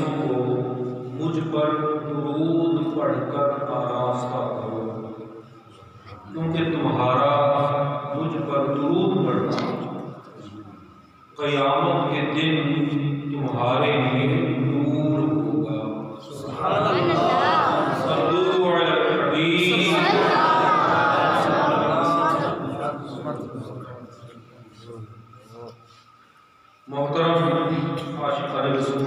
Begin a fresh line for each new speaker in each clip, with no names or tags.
نفسوں کو مجھ پر درود پڑھ کر آراستہ کرو، کیونکہ تمہارا مجھ پر درود پڑھنا قیامت کے دن تمہارے لیے نور ہوگا۔ سبحان اللہ، صلو علی الحبیب۔ محترم عاشقان رسول،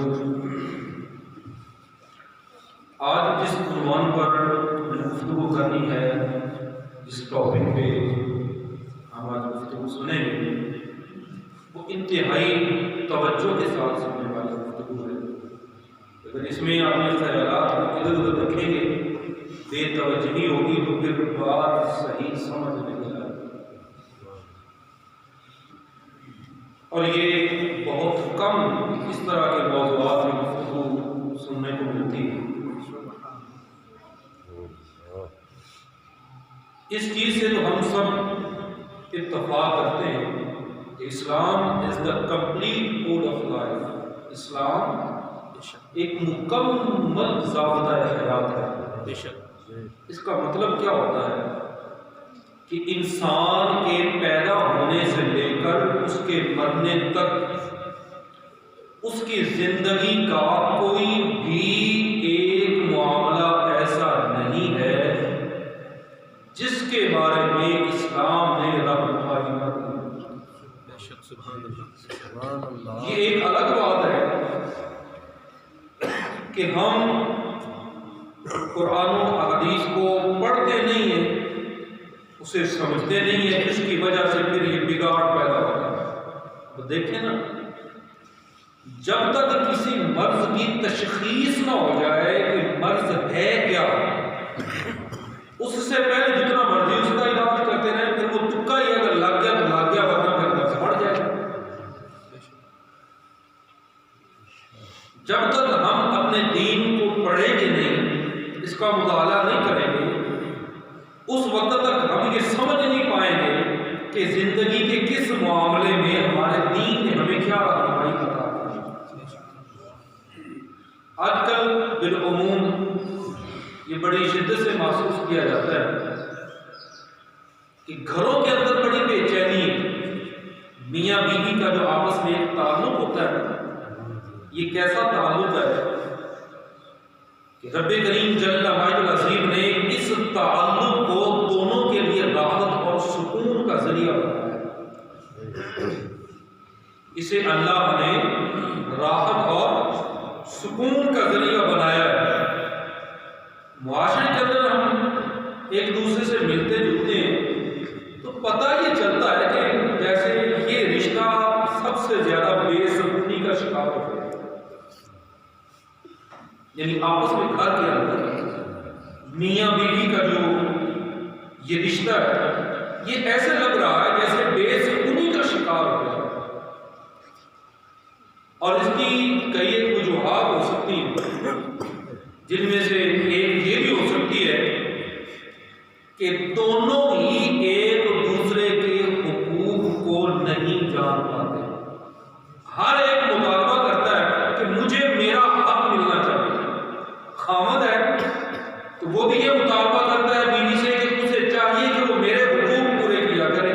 آج جس عنوان پر گفتگو کرنی ہے، جس ٹاپک پہ ہم آج گفتگو سنیں گے، وہ انتہائی توجہ کے ساتھ سننے والی گفتگو ہے۔ اگر اس میں آپ نے خیالات کو ادھر ادھر رکھیں گے، بے توجہی ہوگی تو پھر بات صحیح سمجھ نہیں آئے گی، اور یہ بہت کم اس طرح کے موضوعات میں گفتگو سننے کو ملتی ہے۔ اس چیز سے تو ہم سب اتفاق کرتے ہیں کہ Islam is the complete code of life. اسلام ایک مکمل ضابطۂ حیات ہے۔ اس کا مطلب کیا ہوتا ہے کہ انسان کے پیدا ہونے سے لے کر اس کے مرنے تک اس کی زندگی کا کوئی بھی ایک معاملہ ایسا نہیں ہے جس کے بارے میں اسلام نے رہنمائی نہ کی۔ یہ ایک الگ بات ہے کہ ہم قرآن و حدیث کو پڑھتے نہیں ہیں، اسے سمجھتے نہیں ہیں، جس کی وجہ سے پھر یہ بگاڑ پیدا ہوتا ہے۔ تو دیکھیں نا، جب تک کسی مرض کی تشخیص نہ ہو جائے کہ مرض ہے کیا، اس سے پہلے جتنا مرضی اس کا علاج کرتے رہیں، پھر وہ تکا ہی اگر لگ گیا تو لگ گیا، ورنہ پھر مرض بڑھ جائے گا۔ جب تک ہم اپنے دین کو پڑھیں گے نہیں، اس کا مطالعہ نہیں کریں گے، اس وقت تک ہم یہ سمجھ نہیں پائیں گے کہ زندگی کے کس معاملے میں ہمارے دین نے ہمیں کیا رہنمائی عطا کی۔ آج کل بالعموم یہ بڑی شدت سے محسوس کیا جاتا ہے کہ گھروں کے اندر بڑی بے چینی ہے۔ میاں بیوی کا جو آپس میں ایک تعلق ہوتا ہے، یہ کیسا تعلق ہے کہ رب کریم جل العظیم نے اس تعلق کو دونوں کے لیے راحت اور سکون کا ذریعہ بنایا ہے۔ اسے اللہ نے راحت اور سکون کا ذریعہ بنایا ہے۔ معاشرے کے اندر ہم ایک دوسرے سے ملتے جلتے ہیں تو پتہ یہ چلتا ہے کہ جیسے یہ رشتہ سب سے زیادہ بے سکونی کا شکار ہو گیا، یعنی آپس میں گھر کے اندر میاں بیوی کا جو یہ رشتہ ہے، یہ ایسے لگ رہا ہے جیسے بے سکونی کا شکار ہو گیا۔ اور اس کی کئی ایک وجوہات ہو سکتی ہیں، جن میں سے ایک یہ بھی ہو سکتی ہے کہ دونوں ہی ایک دوسرے کے حقوق کو نہیں جان پاتے۔ ہر ایک مطالبہ کرتا ہے کہ مجھے میرا حق ملنا چاہیے۔ خاوند ہے تو وہ بھی یہ مطالبہ کرتا ہے بیوی سے کہ اسے چاہیے کہ وہ میرے حقوق پورے کیا کرے۔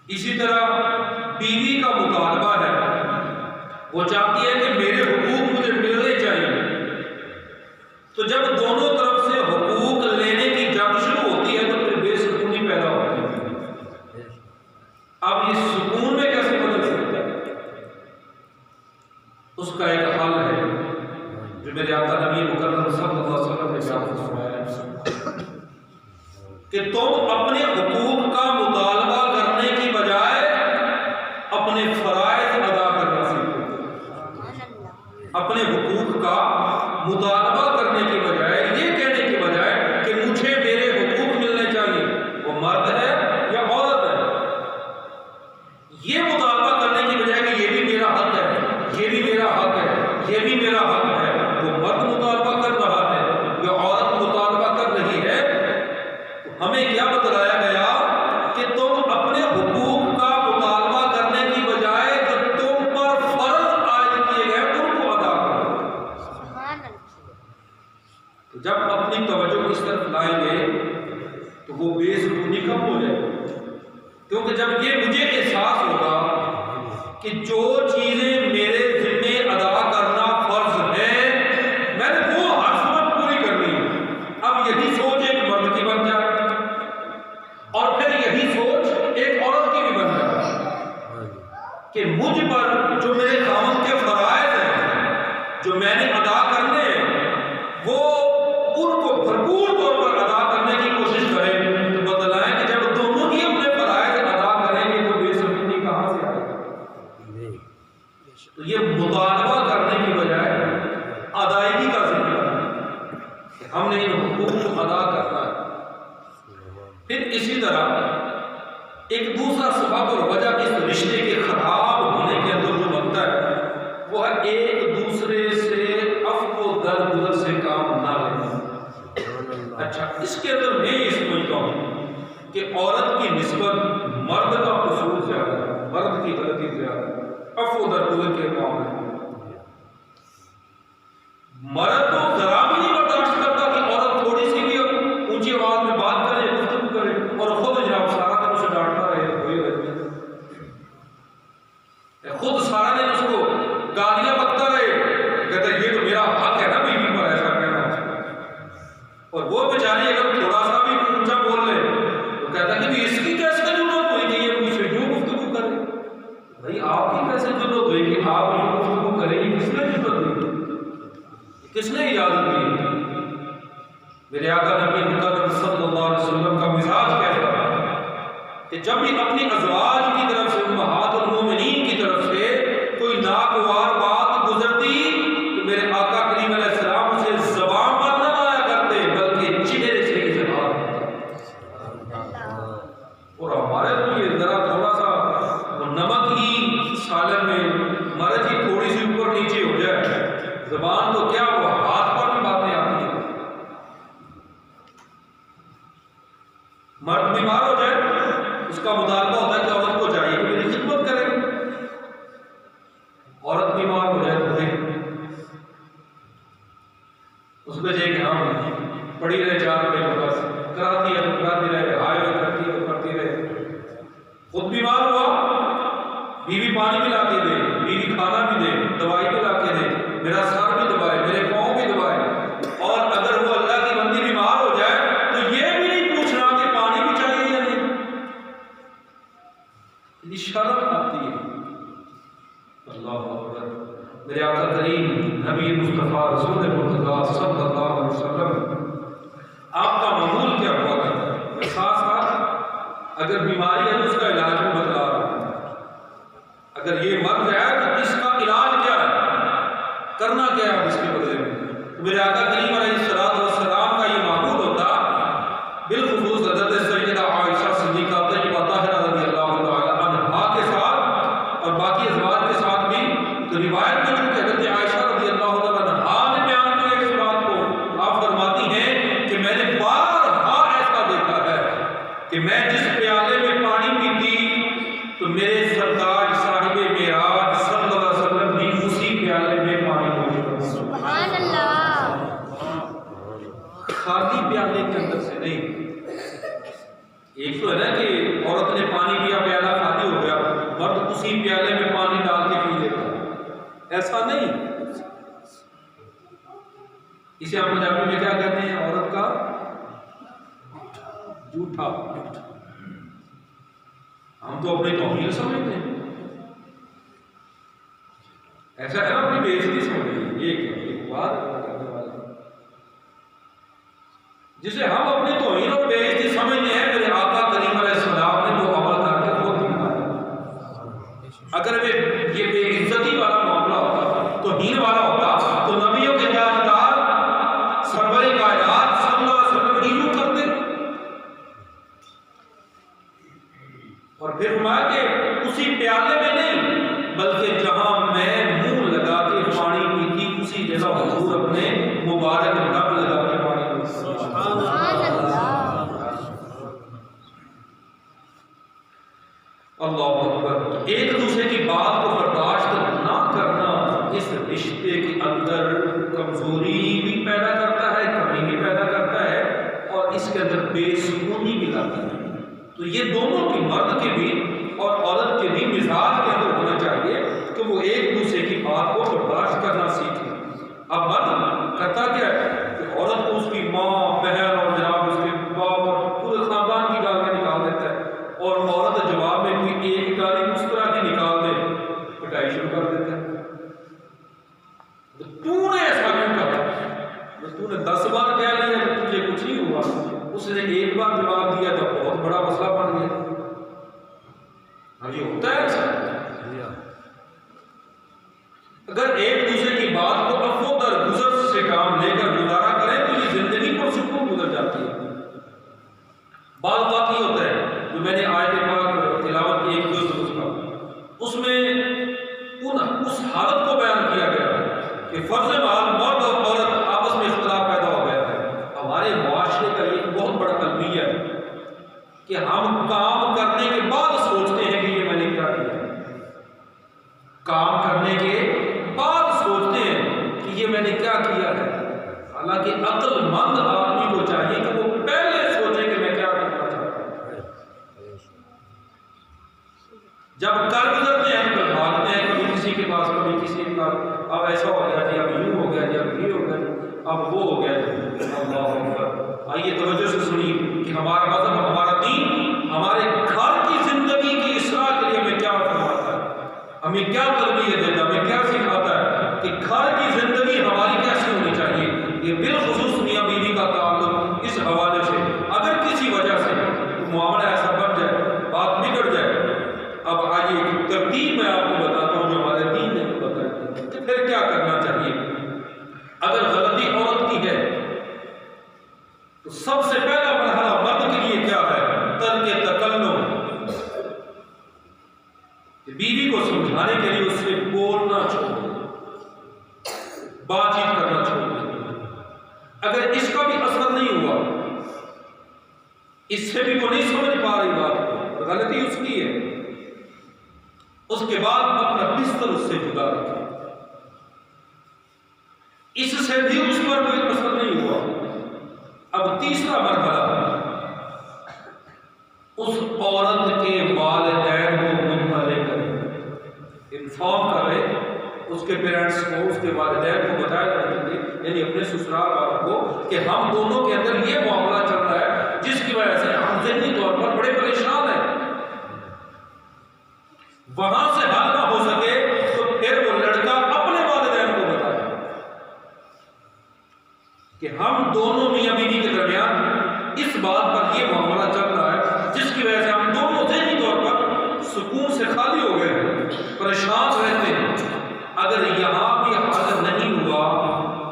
اسی طرح بیوی کا مطالبہ ہے، وہ چاہتی ہے کہ میرے حقوق مجھے ملنے چاہیے۔ تو جب دونوں طرف سے حقوق لینے کی جنگ شروع ہوتی ہے تو پھر بے سکونی پیدا ہوتی ہے۔ اب یہ سکون میں کیسے بدل سکتا ہے؟ اس کا ایک حل ہے جو میرے آقا نبی مکرم صلی اللہ علیہ اپنی توجہ اس طرف لائیں گے تو وہ بے سکونی کم ہو جائے گی. کیونکہ جب یہ مجھے احساس ہوگا کہ جو چیزیں میرے ذمے ادا کرنا فرض ہے میں نے وہ ہر صورت پوری کرنی ہے. اب یہی سوچ ایک مرد کی بن جائے اور پھر یہی سوچ ایک عورت کی بھی بن جائے کہ مجھ پر جو میرے خاوند کے فرائض ہیں جو میں نے ادا کرنے ہیں وہ ان کو بھرپور طور پر ادا کرنے کی کوشش کریں. تو بتلائیں کہ جب دونوں ہی اپنے فرائض ادا کریں گے تو بے سکونی کہاں سے آئے گی؟ تو یہ مطالبہ کرنے کی بجائے ادائیگی کا ذکر ہے کہ ہم نے ان حقوق کو ادا کرنا ہے. پھر اسی طرح ایک دوسرا سبب اور وجہ اس رشتے کے خراب ہونے کے اندر جو بنتا ہے وہ ہے ایک دوسرے سے عفو و درگزر سے کام نہ لینا. اچھا اس کے اندر میں یہ سمجھتا ہوں کہ عورت کی نسبت مرد کا قصور زیادہ ہے, مرد کی غلطی زیادہ ہے عفو و درگزر کے معاملے میں. مرد تو ذرا بھی نہیں برداشت کرتا کہ عورت تھوڑی سی بھی اونچی آواز میں بات کرے گفتگو کرے اور خود جناب سارا دن اسے ڈانٹتا رہے وہی رہتی خود سارا دن اس کو گالیاں بکتا رہے کہتا ہے یہ تو میرا حق ہے نا بیوی پر ایسا کہنا. اور وہ بیچاری اگر تھوڑا سا بھی اونچا بول لے تو کہتا ہے کہ اس کی کیسے ضرورت ہوئی کہ یہ مجھ سے یوں گفتگو کرے. بھائی آپ کی کیسے ضرورت ہوئی کہ آپ یوں گفتگو کریں؟ یہ کس نے ضرورت ہوئی؟ کس نے اجازت دی؟ میرے آقا نبی مکرم صلی اللہ علیہ وسلم کا مزاج کیسا ہے کہ جب بھی اپنی ازواج کی طرف سے امہات المومنین کی طرف سے کوئی ناگوار بات گزرتی تو میرے آقا کریم علیہ السلام اسے زبان پر نہ لایا کرتے بلکہ چہرے سے اظہار کرتے. اور ہمارے تو یہ ذرا تھوڑا سا نمک ہی سالن میں مرض ہی تھوڑی سی اوپر نیچے ہو جائے زبان تو کیا ہوا ہاتھ پر بھی باتیں آتی ہیں. مرد بیمار ہو جائے اس کا مطالبہ ہوتا ہے کہ عورت کو چاہیے کہ میری خدمت کرے. عورت بیمار ہو جائے تو پھر اس کو چاہیے کہ ہاں پڑی رہے 4 مہینے بس کراتی رہے ہائے کرتی رہے. خود بیمار ہوا بیوی پانی بھی لا کے دے, بیوی کھانا بھی دے, دوائی بھی لا کے دے, میرا سر بھی دبائے, میرے پاؤں بھی دبائے. اور اگر وہ اللہ کی بندی بیمار ہو جائے تو یہ بھی نہیں پوچھنا کہ پانی بھی چاہیے یا نہیں. یہ شرم آتی ہے. اللہ اکبر. میرے آقا کریم نبی مصطفیٰ رسول مرتضیٰ صلی اللہ علیہ وسلم آپ کا معمول کیا ہوا کرتا ہے؟ ساتھ ساتھ اگر بیماری ہے تو اس کا علاج بھی بتلا رہا ہے. اگر یہ مرض ہے تو اس کا علاج کیا ہے, کرنا کیا ہے اس کے بدلے میں. تو میرے آقا کریم علیہ السلام کا یہ معمول ہوتا بالخصوص حضرت سیدہ عائشہ صدیقہ طیبہ طاہرہ رضی اللہ تعالی عنہا کے ساتھ اور باقی ازواج کے ساتھ بھی. تو روایت میں چونکہ حضرت عائشہ رضی اللہ تعالی عنہا نے بیان کیا اس بات کو, آپ فرماتی ہیں کہ میں نے بارہا ایسا دیکھا ہے کہ میں جس پیالے میں پانی پیتی تو میرے سرتاج صاحب معراج صلی اللہ علیہ وسلم بھی اسی پیالے میں پانی نوش کرتے. سبحان اللہ. خالی پیالے کے اندر سے نہیں. ایک تو ہے نا کہ عورت نے پانی پیا پیالہ خالی ہو گیا, مرد اسی پیالے میں پانی ڈال کے پی لیتا. ایسا نہیں. اسے ہم پنجابی میں کیا کہتے ہیں, عورت کا جھوٹا. ہم تو اپنی توہین سمجھتے ہیں. ایسا ہے نا اپنی بےعزتی سمجھتے ہیں. ایک بات کرنے والا جسے ہم اپنی توہین اور بےعزتی سمجھتے ہیں میرے آقا کریم علیہ السلام نے وہ عمل کر کے خود دکھایا. اگر یہ بے عزتی والا معاملہ ہوتا, توہین والا ہوتا تو نبیوں کے تاجدار سرور کائنات صلی اللہ علیہ وسلم یوں کرتے. اور پھر فرمایا کہ اسی پیالے میں نہیں بلکہ جہاں میں منہ لگا کے پانی پیتی اسی جگہ حضور اپنے مبارک لب لگا کے پانی پیتی. اس کے اندر بے سکونی بھی لاتی ہے۔ تو یہ دونوں کی، مرد کے بھی اور عورت کے بھی مزاج کے اندر ہونا چاہیے کہ وہ ایک دوسرے کی بات کو برداشت کرنا سیکھیں۔ اب مرد کرتا کیا ہے کہ عورت کو اس کی ماں، بہن اور جناب اس کے باپ اور پورے خاندان کی گالیاں نکال دیتا ہے، اور عورت جواب میں کوئی ایک گالی اس طرح کی نکال دے، پٹائی شروع کر دیتا ہے۔ تو نے ایسا کیوں کہا؟ تو نے 10 بار کہہ لیا کہ تجھے کچھ نہیں ہوا، اس نے ایک بار جواب دیا تو بہت بڑا مسئلہ بن گیا۔ اب یہ ہوتا ہے ایسا؟ اگر ایک دوسرے کی بات کو عفو درگزر سے کام لے کر گزارا کریں تو یہ زندگی پر سکون گزر جاتی ہے۔ بعض بات یہ ہوتا ہے جو میں نے آیت پاک تلاوت کی ایک دو درست کا، اس میں اس حالت کو بیان کیا گیا ہے کہ فرض محال مرد اور عورت آپس میں اختلاف پیدا ہو گیا ہے۔ ہمارے معاشرے کا ایک بہت بڑا المیہ ہے کہ ہم کام کرنے کے بعد سوچتے ہیں کہ یہ میں نے کیا کیا، کام کرنے کے بعد سوچتے ہیں کہ یہ میں نے کیا کیا ہے، حالانکہ عقل مند آدمی کو چاہیے کہ وہ پہلے سوچے کہ میں کیا کرنا چاہتا ہوں۔ جب کر گزرتے ہیں تو بھاگتے ہیں، کبھی کسی کے پاس کبھی کسی کے پاس، اب ایسا ہو گیا جی، اب یوں ہو گیا جی، اب یہ ہو گیا جی، اب وہ ہو گیا جی۔ اللہ اکبر۔ آئیے توجہ سے سنیے کہ ہمارا مذہب، ہمارا دین ہمارے گھر کی زندگی کی اصلاح کے لیے ہمیں کیا فرماتا ہے، ہمیں کیا تربیت دیتا ہے، ہمیں کیا سکھاتا ہے کہ گھر کی زندگی ہماری کیسی ہونی چاہیے۔ یہ بالخصوص میاں بیوی کا تعلق اس حوالے سے اگر کسی وجہ سے معاملہ ایسا بن جائے، بات بگڑ جائے، اب آئیے ایک ترتیب میں آپ کو بتاتا ہوں جو ہمارے دین نے بتایا کہ پھر کیا کرنا چاہیے۔ اگر غلطی عورت کی ہے تو سب سے پہلا مرحلہ مرد کے لیے کیا ہے؟ ترک تکلم۔ بیوی کو سمجھانے کے لیے اس سے بولنا چھوڑ دیں، بات چیت کرنا چھوڑ دیں۔ اگر اس کا بھی اثر نہیں ہوا، اس سے بھی وہ نہیں سمجھ پا رہی بات کو، غلطی اس کی ہے، اس کے بعد اپنا بستر اس سے جدا رکھیں۔ اس سے بھی اس پر کوئی اثر نہیں ہوا، اب تیسرا مرحلہ اس عورت کے والدین کو مطلع کرے، انفارم کرے، اس کے پیرنٹس کو، اس کے والدین کو بتایا کریں، یعنی اپنے سسرال والوں کو کہ ہم دونوں کے اندر یہ معاملہ چل رہا ہے جس کی وجہ سے ہم ذہنی طور پر بڑے پریشان ہیں۔ وہاں سے حل نہ ہو سکے تو پھر وہ لڑکا اپنے والدین کو بتائے کہ ہم دونوں میاں بیوی کے درمیان اس بات پر یہ معاملہ چل رہا ہے جس کی وجہ سے ہم دونوں ذہنی طور پر سکون سے خالی ہو گئے ہیں، پریشان رہتے ہیں۔ اگر یہاں بھی حل نہیں ہوا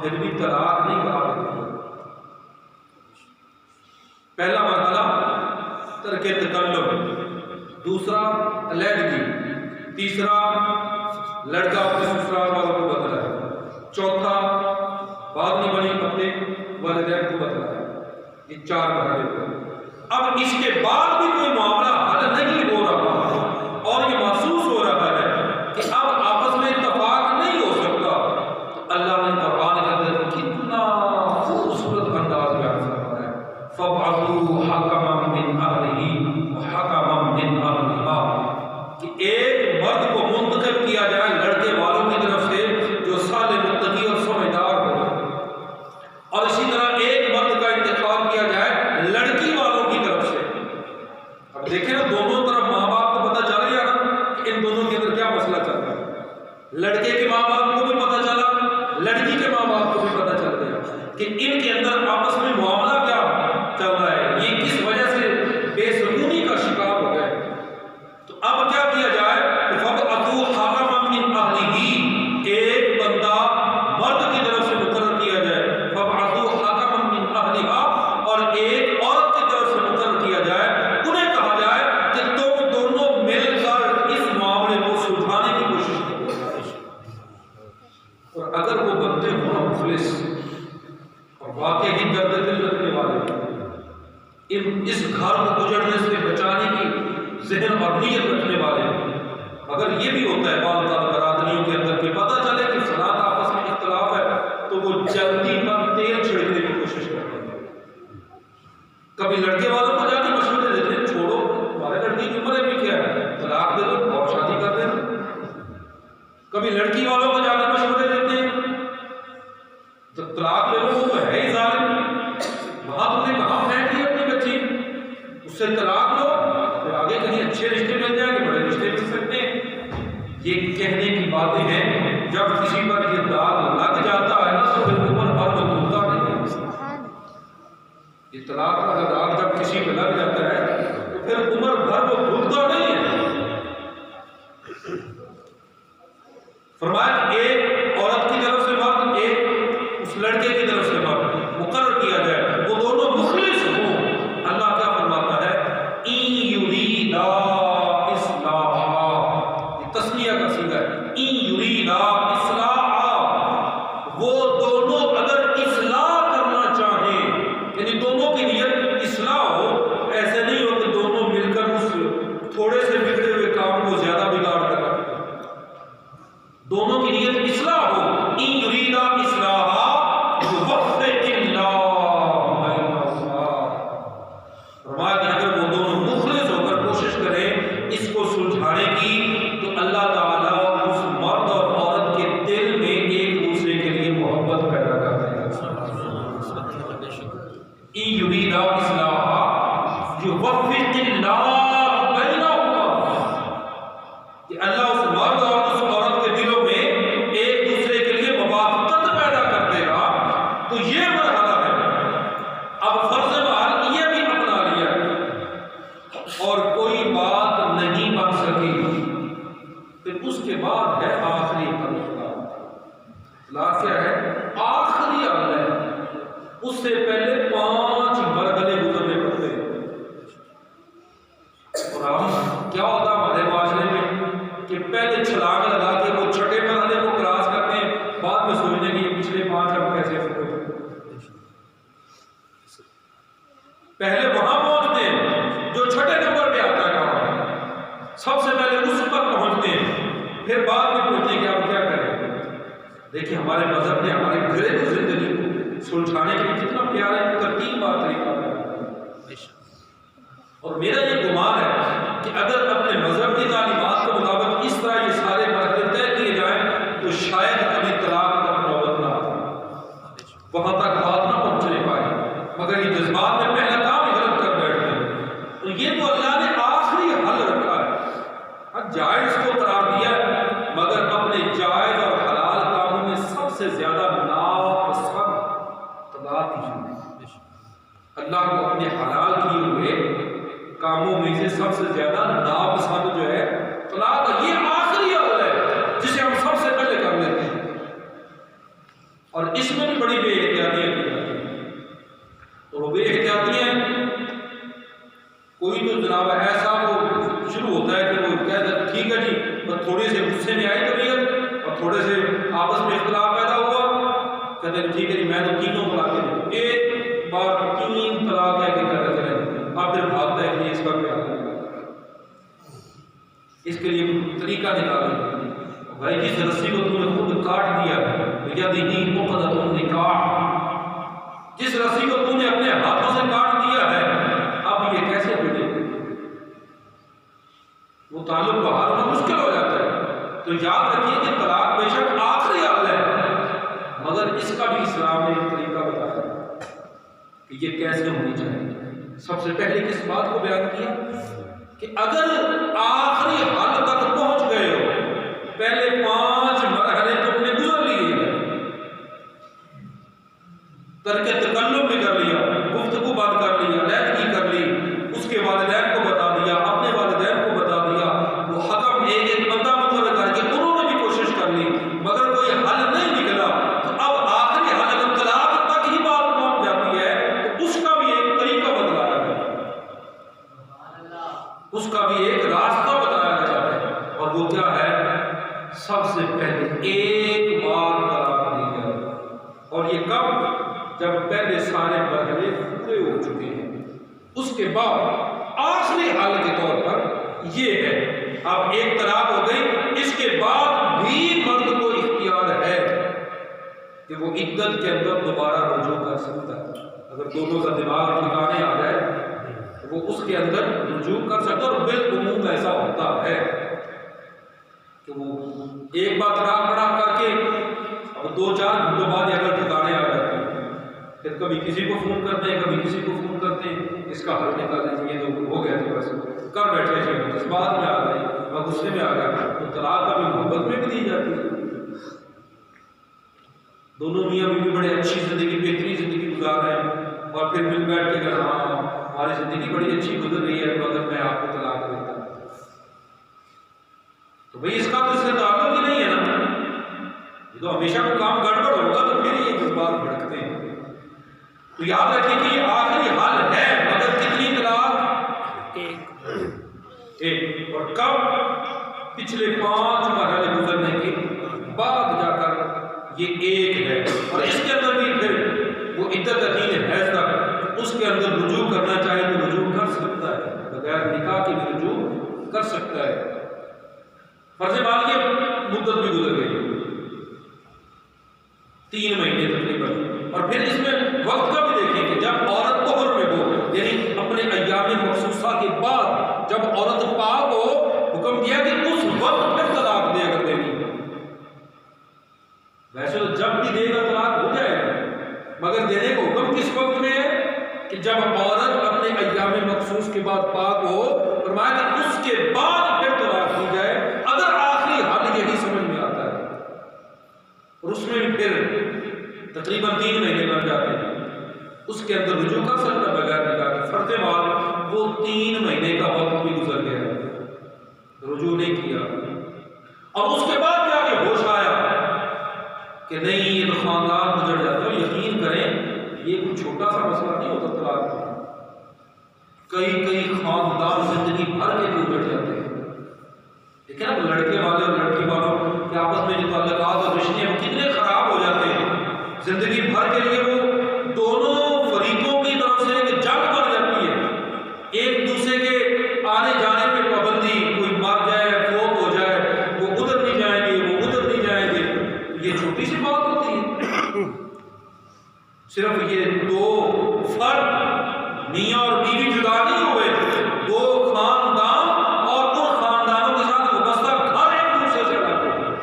پھر بھی طلاق نہیں کہا جاتا۔ پہلا مرحلہ ترک تکلم، دوسرا علیحدگی، تیسرا لڑکا اپنے سسرال والوں کو بتلایا، چوتھا بات نہیں بنی اپنے والدین کو بتلایا۔ یہ 4 مرحلے ہوئے۔ اب اس کے بعد بھی کوئی معاملہ حل نہیں ہو رہا اور یہ محسوس ہو رہا ہے کہ اب آپس میں اتفاق نہیں ہو سکتا، تو اللہ نے قرآن کے اندر کتنا خوبصورت انداز بیان فرمایا ہے، فَابْعَثُوا حَكَمًا مِّنْ أَهْلِهِ وَحَكَمًا مِّنْ أَهْلِهَا، کہ ایک مرد کو منتخب کیا جائے لڑکے والوں کی طرف سے جو صالح، متقی اور سمجھدار ہو، اور اسی طرح ایک مرد کا انتخاب کیا جائے لڑکی والوں کی طرف سے۔ اب دیکھیں نا، دونوں طرف ماں باپ کو پتہ چل گیا نا کہ ان دونوں کے اندر کیا مسئلہ چل رہا ہے۔ لڑکے کے ماں باپ کو بھی پتہ چلا، لڑکی کے ماں باپ کو بھی پتہ چل گیا کہ ان کے اندر آپس میں معاملہ کیا چل رہا ہے، یہ کس وجہ سے بے سکونی کا شکار ہو گئے۔ تو اب کیا کیا جائے کہ فَابْعَثُوا حَكَمًا مِّنْ أَهْلِهِ، ایک بندہ مرد کی طرف سے مقرر کیا جائے، فَابْعَثُوا حَكَمًا مِّنْ أَهْلِهَا، اور ایک عورت کی طرف سے مقرر کیا جائے، انہیں کہا جائے کہ تم دونوں مل کر اس معاملے کو سلجھانے کی کوشش کرو۔ اور اگر وہ بندے ہوں مخلص اور واقعی درد دل رکھنے والے، اس گھر کو اجڑنے سے بچانے کی ذہن اور نیت رکھنے والے، اگر یہ بھی ہوتا ہے بعض برادریوں کے اندر کہ پتہ چلے کہ فلاں آپس میں اختلاف ہے تو وہ جلدی پر تیل چھڑکنے کی کوشش کرتے ہیں کبھی لڑکے والوں کو جا کے مشورے دیتے ہیں چھوڑو تمہارے لڑکی کی عمر بھی کیا ہے, طلاق دے دو اور شادی کر دینا. کبھی لڑکی والوں کو جا کے مشورے دیتے ہیں تو طلاق لے لو, وہ تو ہے ہی ظالم, وہاں تم نے کہاں پھینک دی اپنی بچی, اس سے طلاق لو پھر آگے کہیں اچھے رشتے مل جائیں گے, بڑے رشتے مل سکتے ہیں. یہ کہنے کی باتیں ہیں, جب کسی پر یہ داغ لگ جاتا ہے نا تو پھر عمر بھر وہ دھلتا نہیں. یہ طلاق کا داغ جب کسی پہ لگ جاتا ہے تو پھر عمر بھر وہ دھلتا نہیں ہے. فرمایا کہ ایک عورت کی طرف سے مرد, ایک اس لڑکے کی طرف سے مرد مقرر کیا جائے, وہ دونوں مخلص ہوں. اللہ کیا فرماتا ہے, ان یریدا اصلاحا, یہ تسلیہ کا صیغہ ہے, ان یریدا اصلاحا, وہ دونوں اگر اصلاح کرنا چاہیں, یعنی دونوں کی نیت اصلاح ہو, ایسے نہیں ہو کہ دونوں مل کر اس تھوڑے سے بگڑے ہوئے کام کو زیادہ بگاڑ کر رکھیں. دونوں کی نیت اصلاح ہو, ان یریدا اصلاحا یوفق اللہ بینہما. فرمایا کہ اگر وہ دونوں مخلص ہو کر کوشش کریں اس کو سلجھانے کی تو اللہ تعالیٰ اس مرد اور عورت کے دل میں ایک دوسرے کے لیے محبت پیدا کر دے گا. ان یریدا اصلاحا یوفق اللہ بینہما, کہ اللہ اس مرد اور اس عورت کے دلوں میں ایک دوسرے کے لیے موافقت پیدا کر دے گا. تو یہ مرحلہ ہے. اب فرض محال یہ بھی اپنا لیا اور کوئی بات نہیں بن سکی, پھر اس کے بعد ہے آخری طلاق. طلاق کیا ہے؟ آخری عمل ہے. اس سے پہلے 5 مرحلے گزرنے پڑتے ہیں. اور ہم کیا ہوتا ہمارے معاشرے میں کہ پہلے چھلانگ لگا کے وہ چھٹے مرحلے کو کراس کرتے ہیں, بعد میں سوچنے کی یہ پچھلے 5 ہم کیسے ہوئے. پہلے وہاں پہنچتے ہیں جو چھٹے نمبر پہ آتا ہے کام, سب سے پہلے اس پر پہنچتے ہیں, پھر بعد میں پوچھتے ہیں کہ آپ کیا کریں. دیکھیں ہمارے مذہب نے ہمارے گھرے کی زندگی کو سلجھانے کے لیے کتنا پیارا ایک ترتیب بات طریقہ ہے. اور میرا یہ گمان ہے کہ اگر اپنے مذہب کی تعلیمات کے مطابق اس طرح یہ سارے مرحلے طے کیے جائیں تو شاید کبھی طلاق تک نوبت نہ آتی, وہاں تک بات نہ پہنچنے پائے. مگر یہ جذبات میں پہلا کام ہی غلط کر بیٹھتے ہیں. تو یہ تو اللہ نے آخری حل رکھا ہے, جائز کو قرار دیا ہے, مگر اپنے جائز اور حلال کاموں میں سب سے زیادہ ناپسند طلاق ہی ہے. اللہ کو اپنے حلال کیے ہوئے کاموں میں سے سب سے زیادہ ناپسند جو ہے طلاق. یہ آخری عمل ہے جسے ہم سب سے پہلے کر لیتے ہیں, اور اس میں بھی بڑی بے احتیاطیاں کی جاتی ہیں. اور وہ بے احتیاطیاں کوئی تو جناب ایسا وہ شروع ہوتا ہے کہ وہ کہتا ہے ٹھیک ہے جی, بس تھوڑے سے غصے میں آئی طبیعت اور تھوڑے سے آپس میں اختلاف پیدا ہوا, کہتے ہیں ٹھیک ہے جی میں تو تینوں طلاقیں دوں, ایک بار 3 طلاق کہہ کے کہتے چلیں, اب پھر بھاگتا ہے کہ اس کا کیا ہے, اس کے لیے کوئی طریقہ نکالیں. بھائی جس رسی کو تم نے خود کاٹ دیا یدہ عقدۃ النکاح, جس رسی کو تم نے اپنے ہاتھوں سے کاٹ دیا ہے اب یہ کیسے ملے, وہ تعلق باہر ہونا مشکل ہو جاتا ہے. تو یاد رکھیے کہ طلاق بے شک آخری حل ہے, مگر اس کا بھی اسلام نے ایک طریقہ بتایا کہ یہ کیسے ہونی چاہیے. سب سے پہلے کس بات کو بیان کیا کہ اگر آخری حل تک پہنچ گئے ہو, پہلے 5 مرحلے تم نے گزر لیے, ترک تکلم بھی کر لیا, گفتگو بند کر لی, علیحدگی کر لی, اس کے والدین کو بتا دیا, اپنے والدین کو بتا دیا, وہ حکم ایک بندہ مقرر کر کے انہوں نے بھی کوشش کر لی, مگر کوئی حل نہیں نکلا, تو اب آخری حل اگر طلاق تک ہی بات پہنچ جاتی ہے تو اس کا بھی ایک طریقہ بتلایا گیا, اس کا بھی ایک راستہ بتایا گیا ہے. اور وہ کیا ہے, سب سے پہلے ایک بار طلاق دی جائے. اور یہ کب, جب پہلے سارے مرحلے پورے ہو چکے ہیں. اس کے بعد آخری حل کے طور پر یہ ہے, اب ایک طلاق ہو گئی, اس کے بعد بھی مرد کو اختیار ہے کہ وہ عدت کے اندر دوبارہ رجوع کر سکتا ہے. اگر دونوں کا دماغ ٹھکانے آ جائے وہ اس کے اندر رجوع کر سکتا ہے. اور بالعموم ایسا ہوتا ہے کہ وہ ایک بار طلاق پڑا کر کے اب 2-4 گھنٹوں بعد یا اگر ٹھکانے آ جاتے ہیں, پھر کبھی کسی کو فون کرتے ہیں, کبھی کسی کو فون کرتے ہیں, اس کا حل نکال دیجیے, تو ہو گیا تو بس کر بیٹھے تھے, اس بات میں آ گئے اور غصے میں آ گیا. تو طلاق کبھی محبت میں بھی دی جاتی ہے. دونوں میاں بیوی بڑے اچھی زندگی, بہترین زندگی گزار رہے ہیں, اور پھر مل بیٹھ کے ہاں ہماری زندگی بڑی اچھی گزر رہی ہے, مگر میں آپ کو طلاق دیتا ہوں. تو بھئی اس کا تو اس سے تعلق ہی نہیں ہے نا. یہ تو ہمیشہ کوئی کام گڑبڑ ہوگا تو پھر یہ جذبات بھڑکتے ہیں. تو یاد رکھیں کہ یہ آخری حل ہے, مگر کتنی طلاق؟ ایک. اور کب؟ پچھلے 5 مرحلے گزرنے کے بعد جا کر یہ ایک ہے. اور اس کے اندر بھی پھر وہ عدت عقیل حیض تک اس کے اندر رجوع کرنا چاہے تو رجوع کر سکتا ہے, بغیر نکاح کے بھی رجوع کر سکتا ہے. فرض مانیے مدت بھی گزر گئی 3 مہینے تقریباً, اور پھر اس میں وقت کا بھی دیکھیں کہ جب عورت طہر میں ہو, یعنی اپنے ایام مخصوصہ کے بعد جب عورت پاک ہو, حکم دیا کہ اس وقت پھر طلاق دے اگر دینی. ویسے تو جب بھی دے گا طلاق ہو جائے گا, مگر دینے کو حکم کس وقت میں ہے کہ جب عورت اپنے ایام مخصوص کے بعد پاک ہو, فرمایا کہ اس کے بعد پھر طلاق دی جائے, اگر آخری حل یہی سمجھ میں آتا ہے. اور اس میں پھر تقریباً 3 مہینے بن جاتے ہیں, اس کے اندر رجوع کر سکتا ہے بغیر نکاح کے. فرض مال وہ 3 مہینے کا وقت بھی گزر گیا, رجوع نہیں کیا, اور اس کے بعد جا کے ہوش آیا کہ نہیں یہ تو خاندان گزر جاتا ہے. یقین کریں یہ کوئی چھوٹا سا مسئلہ نہیں ہوتا طلاق کا. کئی خاندان زندگی بھر کے لیے گزر جاتے ہیں. دیکھیں نا لڑکے والے اور لڑکی والوں کے آپس میں جو تعلقات اور رشتے ہیں وہ کتنے خراب ہو جاتے ہیں. زندگی بھر کے لیے وہ دونوں فریقوں کی طرف سے ایک جنگ بڑھ جاتی ہے, ایک دوسرے کے آنے جانے پہ پابندی, کوئی مر جائے فوت ہو جائے, وہ ادھر نہیں جائیں گے, وہ ادھر نہیں جائیں گے. یہ چھوٹی سی بات ہوتی ہے. صرف یہ 2 فرد میاں اور بیوی جدا نہیں ہوئے, 2 خاندان اور ان خاندانوں کے ساتھ وابستہ گھر ایک دوسرے سے الگ ہو گئے.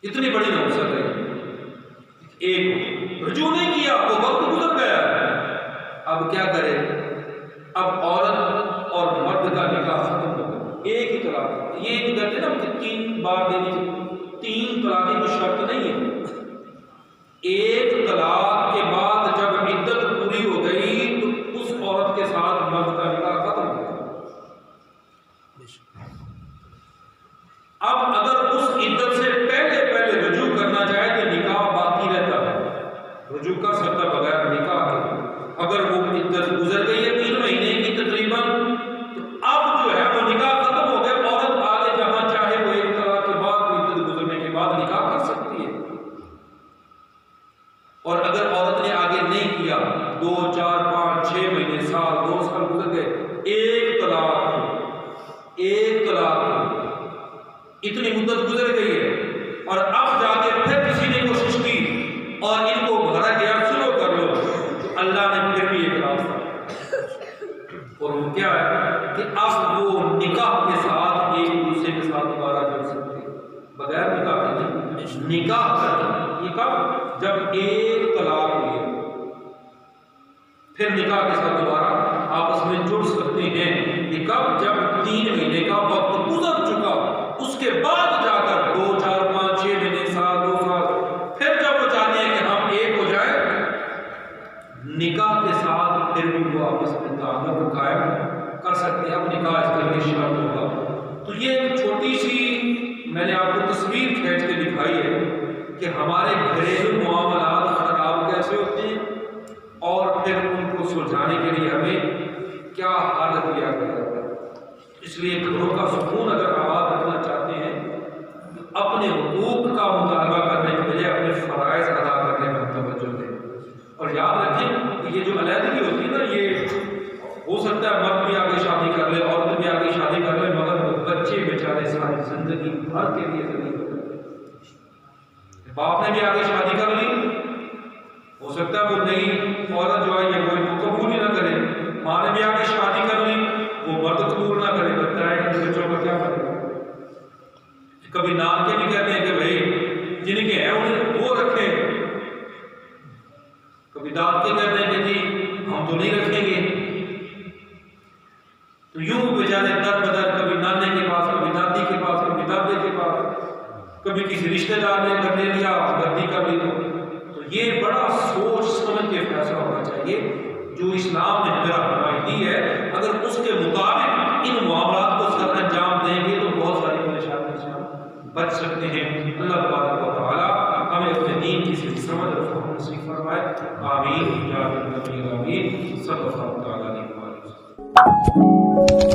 اتنی بڑی نوسط ہے. ایک رجوع نہیں کیا, وہ وقت گزر گیا, اب کیا کرے؟ اب عورت اور مرد کا نکاح ختم ہو گیا, ایک ہی طلاق. یہ ایک کہتے ہیں نا کہ 3 بار دینی چاہیے, 3 طلاق کی کوئی شرط نہیں ہے. ایک طلاق کے بعد جب عدت پوری ہو گئی تو اس عورت کے ساتھ مرد کا نکاح ختم ہو گیا. اب اگر اس عدت سے پہلے رجوع کرنا چاہے تو نکاح باقی رہتا ہے, رجوع کر سکتا بغیر نکاح کے. اگر وہ عدت گزر گئی ہے 3 مہینے کی تقریباً, تو اب جو ہے وہ نکاح ختم ہو گیا. عورت آگے جہاں چاہے وہ ایک طلاق کے بعد عدت گزرنے کے بعد نکاح کر سکتی ہے. اور اگر عورت نے آگے نہیں کیا, 2 4 5 6 مہینے, سال 2 سال گزر گئے, ایک طلاق اتنی مدت گزر گئی ہے, اور اب جا کے پھر کسی نے کوشش کی اور ان کو بھرا گیا سلو کر لو, تو اللہ نے پھر بھی ایک راستہ, اور وہ کیا ہے کہ اب وہ نکاح کے ساتھ ایک دوسرے کے ساتھ دوبارہ جڑ سکتے بغیر نکاح کے. نکاح کرنا یہ کب؟ جب ایک طلاق ہوئی, پھر نکاح کے ساتھ دوبارہ آپس میں جڑ سکتے ہیں. یہ کب؟ جب 3 مہینے کا وقت گزر چکا, اس کے بعد جا کر 2 4 5 6 مہینے, سال 2 سال, پھر جب وہ چاہتے ہیں کہ ہم ایک ہو جائیں نکاح کے ساتھ, پھر بھی وہ آپس میں تعلق قائم کر سکتے ہیں. اب نکاح اس کے لیے شرط ہوگا. تو یہ ایک چھوٹی سی میں نے آپ کو تصویر کھینچ کے دکھائی ہے کہ ہمارے گھریلو معاملات خراب کیسے ہوتے ہیں, اور پھر ان کو سلجھانے کے لیے ہمیں کیا حل کیا گیا ہے. اس لیے گھروں کا سکون اگر آباد رکھنا چاہتے ہیں, اپنے حقوق کا مطالبہ کرنے کے بجائے اپنے فرائض ادا کرنے پر توجہ دیں. اور یاد رکھیں کہ یہ جو علیحدگی ہوتی ہے نا, یہ ہو سکتا ہے مرد بھی آگے شادی کر لے, عورت بھی آگے شادی کر لے, مگر وہ بچے بیچارے ساری زندگی بھر کے لیے ذلیل ہو جاتے ہیں. باپ نے بھی آگے شادی کر لی, ہو سکتا ہے وہ نئی عورت جو ہے یہ وہ ان کو ماں نے بھی آ کے شادی کر لی، وہ مرد قبول نہ کرے، بچہ ہے کہ بچوں کا کیا کرے گا؟ کبھی نام کے بھی کہتے ہیں کہ بھائی جن کے ہیں انہیں وہ رکھیں، کبھی داد کے کہتے ہیں کہ جی ہم تو نہیں رکھیں گے۔ تو یوں بیچارے در بدر، کبھی نانے کے پاس، کبھی دادی کے پاس، کبھی دادے کے پاس، کبھی کسی رشتہ دار نے کر لیا غلطی کر لی۔ تو یہ بڑا سوچ سمجھ کے فیصلہ ہونا چاہیے جو اسلام نے ہمیں رہنمائی دی ہے۔ اگر اس کے مطابق ان معاملات کو سر انجام دیں گے تو بہت ساری پریشانیوں سے ہم بچ سکتے ہیں۔ اللہ تبارک و تعالی ہمیں اپنے دین کی سمجھ اور فہم نصیب فرمائے۔ آمین یا رب العالمین۔ صلی اللہ تعالی علیہ وسلم۔